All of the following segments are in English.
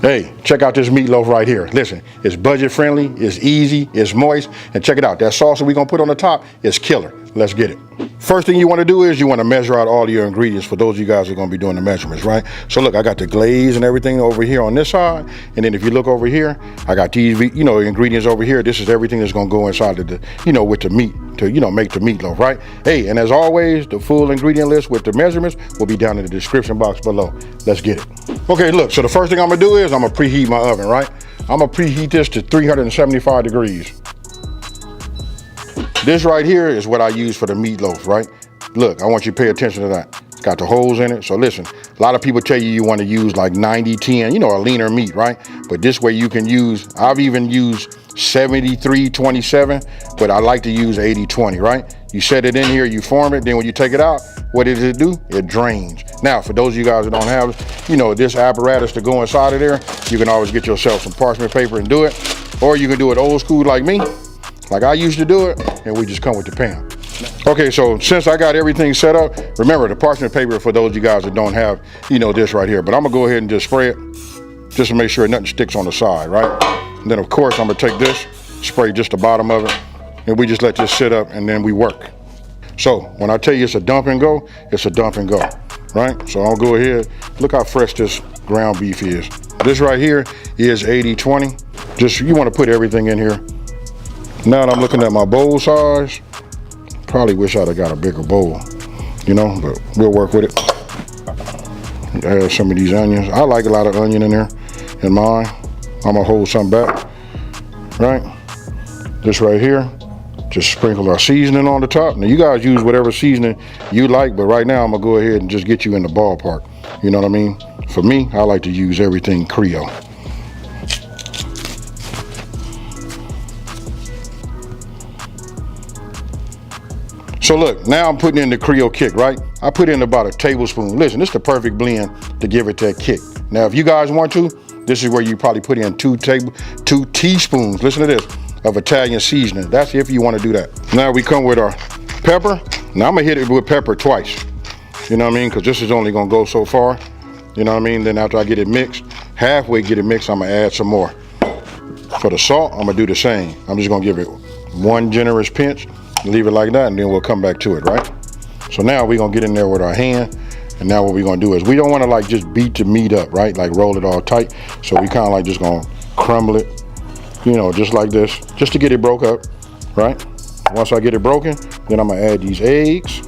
Hey, check out this meatloaf right here. Listen, it's budget friendly, it's easy, it's moist, and check it out. That sauce that we're gonna put on the top is killer. Let's get it. First thing you wanna do is you wanna measure out all your ingredients for those of you guys who are gonna be doing the measurements, right? So look, I got the glaze and everything over here on this side, and then if you look over here, I got these, ingredients over here. This is everything that's gonna go inside of the, with the meat to, make the meatloaf, right? Hey, and as always, the full ingredient list with the measurements will be down in the description box below. Let's get it. Okay, look, so the first thing I'm gonna do is I'm gonna preheat my oven, right? I'm gonna preheat this to 375 degrees. This right here is what I use for the meatloaf, right? Look, I want you to pay attention to that. It's got the holes in it. So listen, a lot of people tell you want to use like 90-10, a leaner meat, right? But this way you can use, I've even used 73-27, but I like to use 80-20, right? You set it in here, you form it, then when you take it out, what does it do? It drains. Now, for those of you guys that don't have, this apparatus to go inside of there, you can always get yourself some parchment paper and do it. Or you can do it old school like me, like I used to do it, and we just come with the pan. Okay, so since I got everything set up, remember the parchment paper for those of you guys that don't have, this right here. But I'm gonna go ahead and just spray it, just to make sure nothing sticks on the side, right? And then of course I'm gonna take this, spray just the bottom of it, and we just let this sit up and then we work. So when I tell you it's a dump and go, it's a dump and go, right? So I'll go ahead, look how fresh this ground beef is. This right here is 80-20. Just, you wanna put everything in here. Now that I'm looking at my bowl size, probably wish I'd have got a bigger bowl, but we'll work with it. Add some of these onions. I like a lot of onion in there in mine. I'm gonna hold some back, right? This right here, just sprinkle our seasoning on the top. Now you guys use whatever seasoning you like, but right now I'm gonna go ahead and just get you in the ballpark. You know what I mean? For me, I like to use everything Creole. So look, now I'm putting in the Creole kick, right? I put in about a tablespoon. Listen, this is the perfect blend to give it that kick. Now, if you guys want to, this is where you probably put in 2 teaspoons, listen to this, of Italian seasoning. That's if you want to do that. Now we come with our pepper. Now I'm gonna hit it with pepper twice. You know what I mean? Because this is only gonna go so far. You know what I mean? Then after I get it mixed, halfway get it mixed, I'm gonna add some more. For the salt, I'm gonna do the same. I'm just gonna give it one generous pinch, leave it like that, and then we'll come back to it, right? So now we're gonna get in there with our hand, and now what we're gonna do is we don't wanna like just beat the meat up, right? Like roll it all tight. So we kinda like just gonna crumble it, just like this, just to get it broke up, right? Once I get it broken, then I'm gonna add these eggs.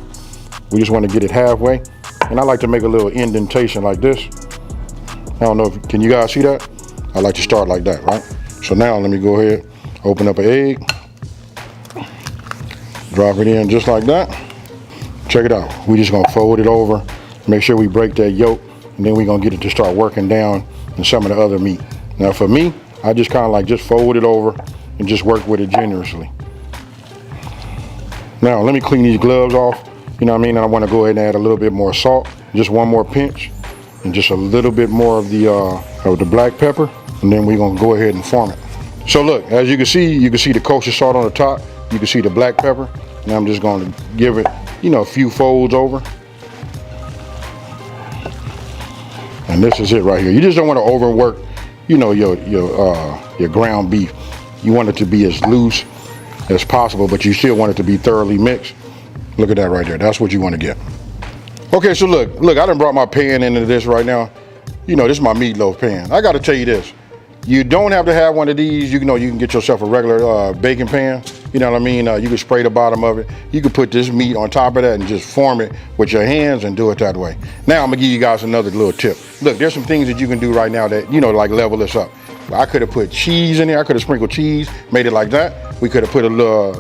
We just wanna get it halfway. And I like to make a little indentation like this. I don't know can you guys see that? I like to start like that, right? So now let me go ahead, open up an egg. Drop it in just like that. Check it out. We just gonna fold it over, make sure we break that yolk, and then we're gonna get it to start working down in some of the other meat. Now for me, I just kind of like just fold it over and just work with it generously. Now let me clean these gloves off, you know what I mean? And I wanna go ahead and add a little bit more salt, just one more pinch, and just a little bit more of the black pepper, and then we're gonna go ahead and form it. So look, as you can see the kosher salt on the top, you can see the black pepper. Now I'm just going to give it, a few folds over. And this is it right here. You just don't want to overwork, your ground beef. You want it to be as loose as possible, but you still want it to be thoroughly mixed. Look at that right there. That's what you want to get. Okay, so look, I done brought my pan into this right now. This is my meatloaf pan. I got to tell you this. You don't have to have one of these. You can get yourself a regular baking pan. You know what I mean? You can spray the bottom of it. You can put this meat on top of that and just form it with your hands and do it that way. Now I'm gonna give you guys another little tip. Look, there's some things that you can do right now that, like level this up. I could have put cheese in there. I could have sprinkled cheese, made it like that. We could have put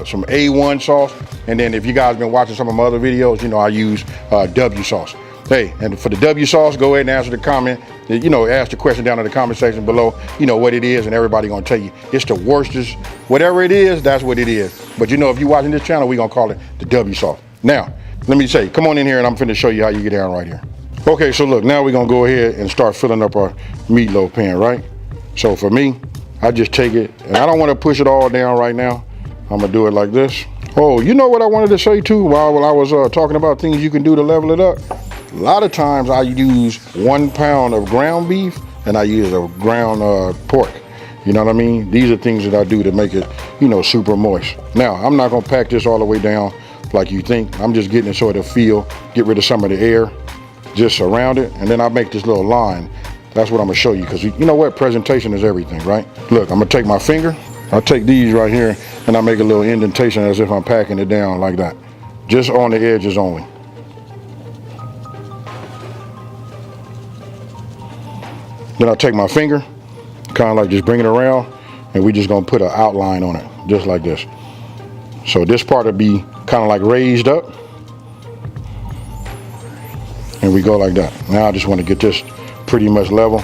some A1 sauce. And then if you guys been watching some of my other videos, I use W sauce. Hey, and for the W sauce, go ahead and answer the comment. Ask the question down in the comment section below, what it is, and everybody gonna tell you it's the worstest. Whatever it is, that's what it is. But if you're watching this channel, we gonna call it the W sauce. Now, let me say, come on in here and I'm finna show you how you get down right here. Okay, so look, now we're gonna go ahead and start filling up our meatloaf pan, right? So for me, I just take it, and I don't wanna push it all down right now. I'm gonna do it like this. Oh, you know what I wanted to say too while I was talking about things you can do to level it up? A lot of times I use 1 pound of ground beef and I use a ground pork. You know what I mean? These are things that I do to make it, you know, super moist. Now, I'm not gonna pack this all the way down like you think. I'm just getting it so it'll feel, get rid of some of the air, just around it, and then I make this little line. That's what I'm gonna show you, because you know what? Presentation is everything, right? Look, I'm gonna take my finger, I'll take these right here, and I make a little indentation as if I'm packing it down like that. Just on the edges only. Then I'll take my finger, kind of like just bring it around, and we just gonna put an outline on it, just like this. So this part will be kind of like raised up, and we go like that. Now I just want to get this pretty much level.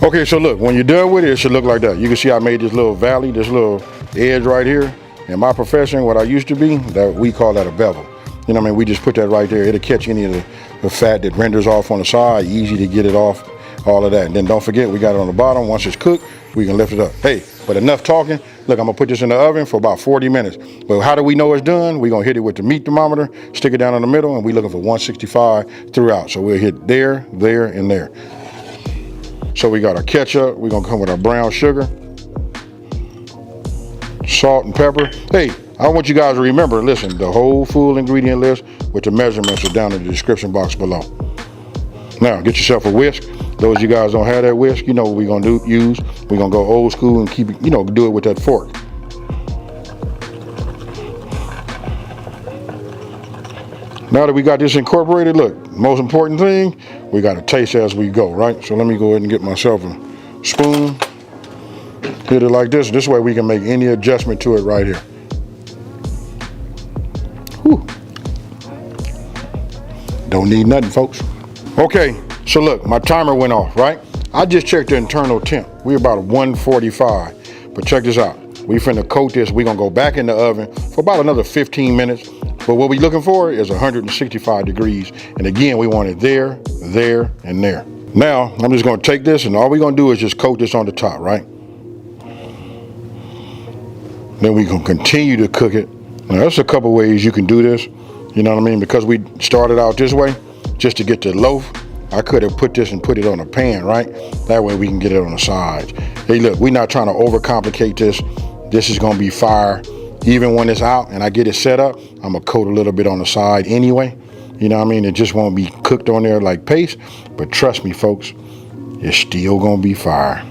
Okay, so look, when you're done with it, it should look like that. You can see I made this little valley, this little edge right here. In my profession, what I used to be, that we call that a bevel. You know what I mean? We just put that right there. It'll catch any of the fat that renders off on the side, easy to get it off, all of that. And then don't forget, we got it on the bottom. Once it's cooked, we can lift it up. Hey, but enough talking. Look, I'm gonna put this in the oven for about 40 minutes. But how do we know it's done? We're gonna hit it with the meat thermometer, stick it down in the middle, and we're looking for 165 throughout. So we'll hit there, there, and there. So we got our ketchup. We're gonna come with our brown sugar, salt and pepper. Hey, I want you guys to remember, listen, the whole full ingredient list with the measurements are down in the description box below. Now, get yourself a whisk. Those of you guys don't have that whisk, you know what we're gonna use. We're gonna go old school and keep it, you know, do it with that fork. Now that we got this incorporated, look, most important thing, we got to taste as we go, right? So let me go ahead and get myself a spoon, hit it like this. This way we can make any adjustment to it right here. Whew. Don't need nothing, folks. Okay, so look, my timer went off, right? I just checked the internal temp. We're about 145, but check this out. We finna coat this. We're gonna go back in the oven for about another 15 minutes. But what we're looking for is 165 degrees. And again, we want it there, there, and there. Now, I'm just gonna take this, and all we're gonna do is just coat this on the top, right? Then we can continue to cook it. Now, there's a couple ways you can do this. You know what I mean? Because we started out this way, just to get the loaf, I could have put this and put it on a pan, right? That way we can get it on the sides. Hey, look, we're not trying to overcomplicate this. This is gonna be fire. Even when it's out and I get it set up, I'm gonna coat a little bit on the side anyway. You know what I mean? It just won't be cooked on there like paste, but trust me, folks, it's still gonna be fire.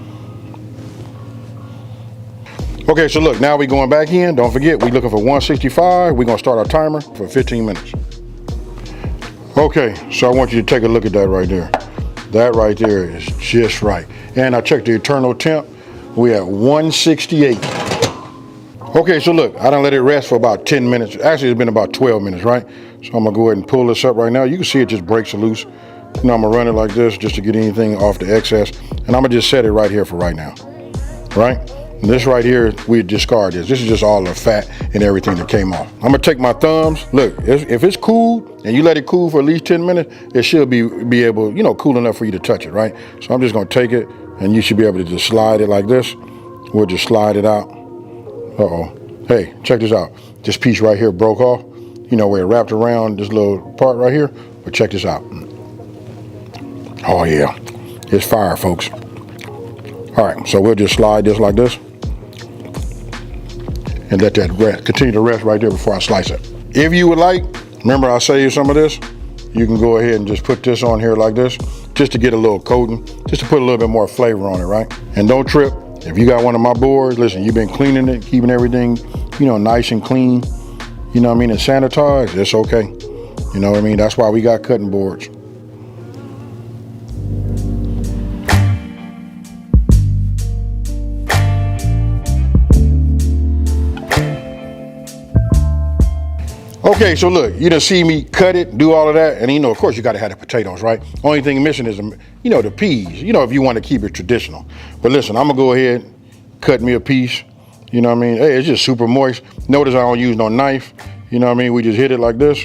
Okay, so look, now we're going back in. Don't forget, we're looking for 165. We're gonna start our timer for 15 minutes. Okay, so I want you to take a look at that right there. That right there is just right. And I checked the internal temp. We at 168. Okay, so look, I done let it rest for about 10 minutes. Actually, it's been about 12 minutes, right? So I'm gonna go ahead and pull this up right now. You can see it just breaks loose. You know, I'm gonna run it like this just to get anything off the excess. And I'm gonna just set it right here for right now, right? And this right here, we discard this. This is just all the fat and everything that came off. I'm gonna take my thumbs. Look, if it's cool and you let it cool for at least 10 minutes, it should be able, you know, cool enough for you to touch it, right? So I'm just gonna take it and you should be able to just slide it like this. We'll just slide it out. Uh-oh. Hey, check this out. This piece right here broke off. You know, where it wrapped around this little part right here. But check this out. Oh yeah, it's fire, folks. All right, so we'll just slide this like this and let that rest, continue to rest right there before I slice it. If you would like, remember I saved some of this, you can go ahead and just put this on here like this, just to get a little coating, just to put a little bit more flavor on it, right? And don't trip. If you got one of my boards, listen, you've been cleaning it, keeping everything, you know, nice and clean, you know what I mean, and sanitized, it's okay. You know what I mean? That's why we got cutting boards. Okay, so look, you done see me cut it, do all of that, and you know, of course you gotta have the potatoes, right? Only thing missing is, you know, the peas, you know, if you wanna keep it traditional. But listen, I'm gonna go ahead, cut me a piece, you know what I mean? Hey, it's just super moist. Notice I don't use no knife, you know what I mean? We just hit it like this.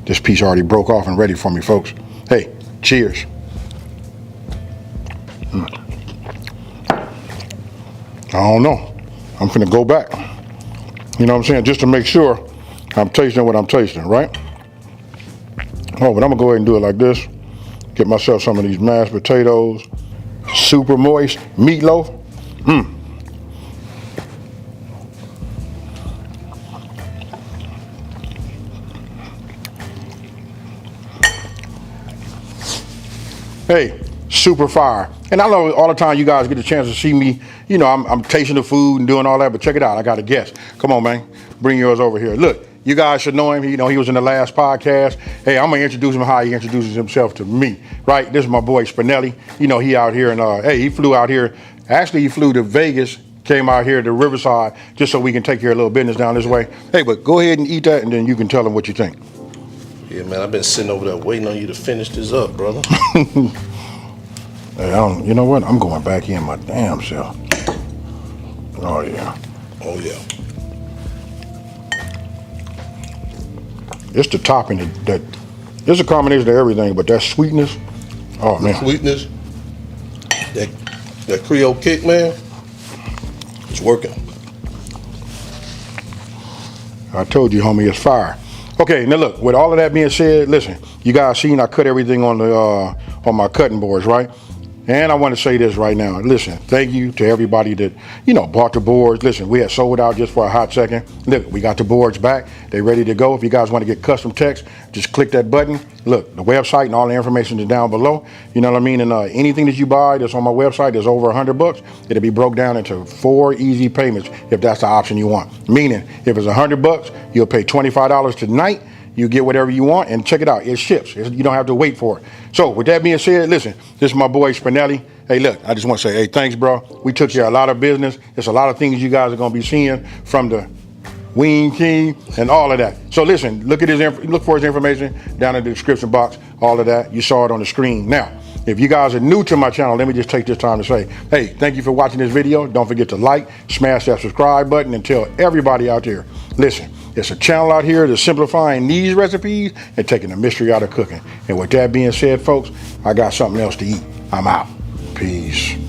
This piece already broke off and ready for me, folks. Hey, cheers. I don't know, I'm finna go back. You know what I'm saying? Just to make sure I'm tasting what I'm tasting, right? Oh, but I'm gonna go ahead and do it like this. Get myself some of these mashed potatoes, super moist meatloaf. Hey, super fire. And I know all the time you guys get a chance to see me, you know, I'm tasting the food and doing all that, but check it out. I got a guest. Come on, man. Bring yours over here. Look, you guys should know him. You know, he was in the last podcast. Hey, I'm going to introduce him how he introduces himself to me, right? This is my boy Spinelli. You know, he out here and, hey, he flew out here. Actually, he flew to Vegas, came out here to Riverside just so we can take care of a little business down this way. Hey, but go ahead and eat that and then you can tell him what you think. Yeah, man, I've been sitting over there waiting on you to finish this up, brother. Hey, you know what? I'm going back in my damn self. Oh, yeah. Oh, yeah. It's the topping that it's a combination of everything, but that sweetness, oh, man. Sweetness, that Creole kick, man, it's working. I told you, homie, it's fire. Okay, now look, with all of that being said, listen, you guys seen I cut everything on the on my cutting boards, right? And I want to say this right now. Listen, thank you to everybody that, you know, bought the boards. Listen, we had sold out just for a hot second. Look, we got the boards back. They ready to go. If you guys want to get custom text, just click that button. Look, the website and all the information is down below. You know what I mean? And anything that you buy that's on my website that's over $100, it'll be broke down into 4 easy payments if that's the option you want. Meaning, if it's $100, you'll pay $25 tonight. You get whatever you want, and check it out. It ships. You don't have to wait for it. So with that being said, listen, this is my boy Spinelli. Hey, look, I just want to say, hey, thanks, bro. We took care of a lot of business. There's a lot of things you guys are going to be seeing from the Wing King and all of that. So listen, look for his information down in the description box, all of that. You saw it on the screen. Now, if you guys are new to my channel, let me just take this time to say, hey, thank you for watching this video. Don't forget to like, smash that subscribe button, and tell everybody out there, listen, it's a channel out here that's simplifying these recipes and taking the mystery out of cooking. And with that being said, folks, I got something else to eat. I'm out. Peace.